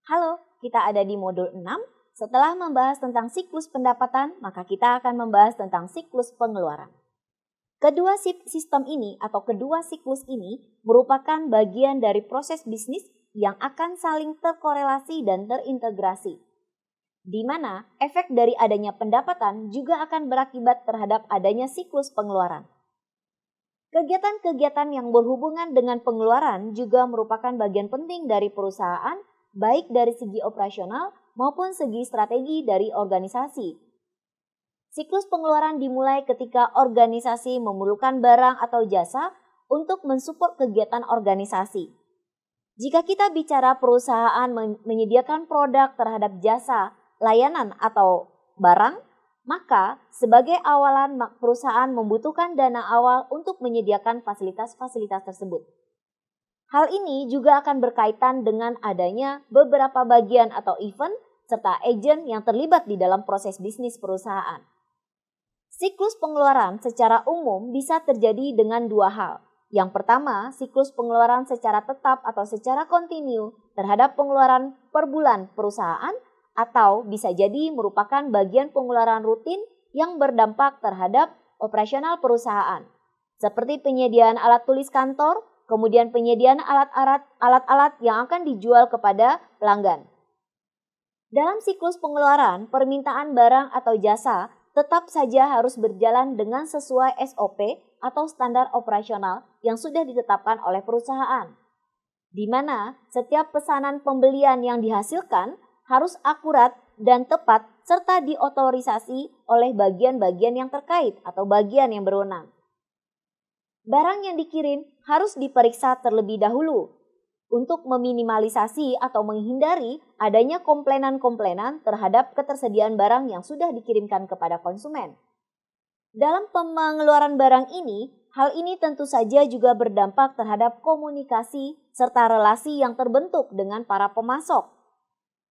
Halo, kita ada di modul 6. Setelah membahas tentang siklus pendapatan, maka kita akan membahas tentang siklus pengeluaran. Kedua sistem ini atau kedua siklus ini merupakan bagian dari proses bisnis yang akan saling terkorelasi dan terintegrasi, di mana efek dari adanya pendapatan juga akan berakibat terhadap adanya siklus pengeluaran. Kegiatan-kegiatan yang berhubungan dengan pengeluaran juga merupakan bagian penting dari perusahaan, baik dari segi operasional maupun segi strategi dari organisasi. Siklus pengeluaran dimulai ketika organisasi memerlukan barang atau jasa untuk mensupport kegiatan organisasi. Jika kita bicara perusahaan menyediakan produk terhadap jasa, layanan atau barang, maka sebagai awalan perusahaan membutuhkan dana awal untuk menyediakan fasilitas-fasilitas tersebut. Hal ini juga akan berkaitan dengan adanya beberapa bagian atau event serta agen yang terlibat di dalam proses bisnis perusahaan. Siklus pengeluaran secara umum bisa terjadi dengan dua hal. Yang pertama, siklus pengeluaran secara tetap atau secara kontinu terhadap pengeluaran per bulan perusahaan atau bisa jadi merupakan bagian pengeluaran rutin yang berdampak terhadap operasional perusahaan. Seperti penyediaan alat tulis kantor, kemudian penyediaan alat-alat yang akan dijual kepada pelanggan. Dalam siklus pengeluaran, permintaan barang atau jasa tetap saja harus berjalan dengan sesuai SOP atau standar operasional yang sudah ditetapkan oleh perusahaan, di mana setiap pesanan pembelian yang dihasilkan harus akurat dan tepat serta diotorisasi oleh bagian-bagian yang terkait atau bagian yang berwenang. Barang yang dikirim harus diperiksa terlebih dahulu untuk meminimalisasi atau menghindari adanya komplainan-komplainan terhadap ketersediaan barang yang sudah dikirimkan kepada konsumen. Dalam pengeluaran barang ini, hal ini tentu saja juga berdampak terhadap komunikasi serta relasi yang terbentuk dengan para pemasok.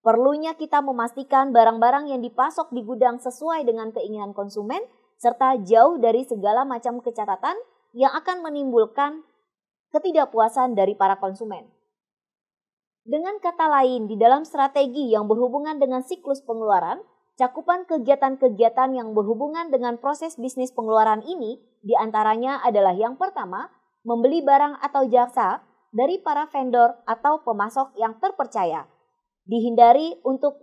Perlunya kita memastikan barang-barang yang dipasok di gudang sesuai dengan keinginan konsumen serta jauh dari segala macam kecacatan yang akan menimbulkan ketidakpuasan dari para konsumen. Dengan kata lain, di dalam strategi yang berhubungan dengan siklus pengeluaran, cakupan kegiatan-kegiatan yang berhubungan dengan proses bisnis pengeluaran ini diantaranya adalah yang pertama, membeli barang atau jasa dari para vendor atau pemasok yang terpercaya. Dihindari untuk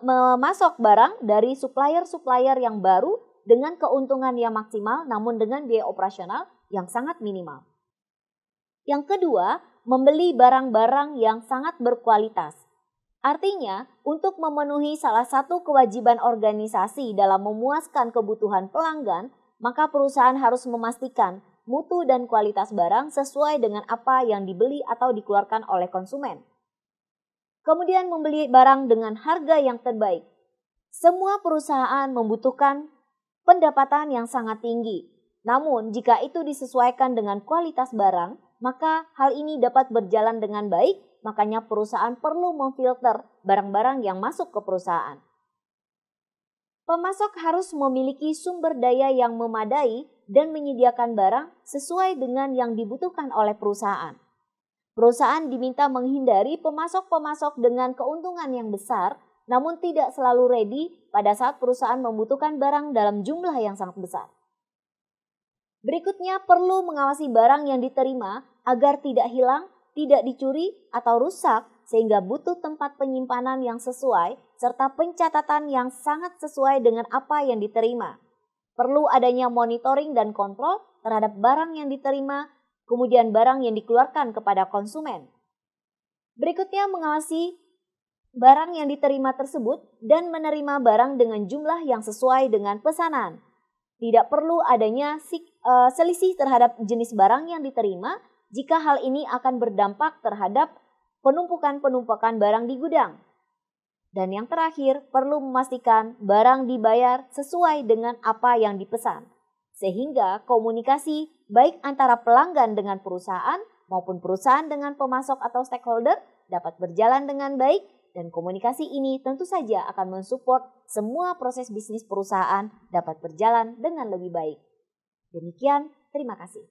memasok barang dari supplier-supplier yang baru dengan keuntungan yang maksimal namun dengan biaya operasional yang sangat minimal. Yang kedua, membeli barang-barang yang sangat berkualitas. Artinya, untuk memenuhi salah satu kewajiban organisasi dalam memuaskan kebutuhan pelanggan, maka perusahaan harus memastikan mutu dan kualitas barang sesuai dengan apa yang dibeli atau dikeluarkan oleh konsumen. Kemudian membeli barang dengan harga yang terbaik. Semua perusahaan membutuhkan pendapatan yang sangat tinggi. Namun, jika itu disesuaikan dengan kualitas barang, maka hal ini dapat berjalan dengan baik, makanya perusahaan perlu memfilter barang-barang yang masuk ke perusahaan. Pemasok harus memiliki sumber daya yang memadai dan menyediakan barang sesuai dengan yang dibutuhkan oleh perusahaan. Perusahaan diminta menghindari pemasok-pemasok dengan keuntungan yang besar, namun tidak selalu ready pada saat perusahaan membutuhkan barang dalam jumlah yang sangat besar. Berikutnya, perlu mengawasi barang yang diterima agar tidak hilang, tidak dicuri, atau rusak sehingga butuh tempat penyimpanan yang sesuai serta pencatatan yang sangat sesuai dengan apa yang diterima. Perlu adanya monitoring dan kontrol terhadap barang yang diterima, kemudian barang yang dikeluarkan kepada konsumen. Berikutnya, mengawasi barang yang diterima tersebut dan menerima barang dengan jumlah yang sesuai dengan pesanan. Tidak perlu adanya selisih terhadap jenis barang yang diterima jika hal ini akan berdampak terhadap penumpukan barang di gudang. Dan yang terakhir, perlu memastikan barang dibayar sesuai dengan apa yang dipesan, sehingga komunikasi baik antara pelanggan dengan perusahaan maupun perusahaan dengan pemasok atau stakeholder dapat berjalan dengan baik, dan komunikasi ini tentu saja akan mensupport semua proses bisnis perusahaan dapat berjalan dengan lebih baik. Demikian, terima kasih.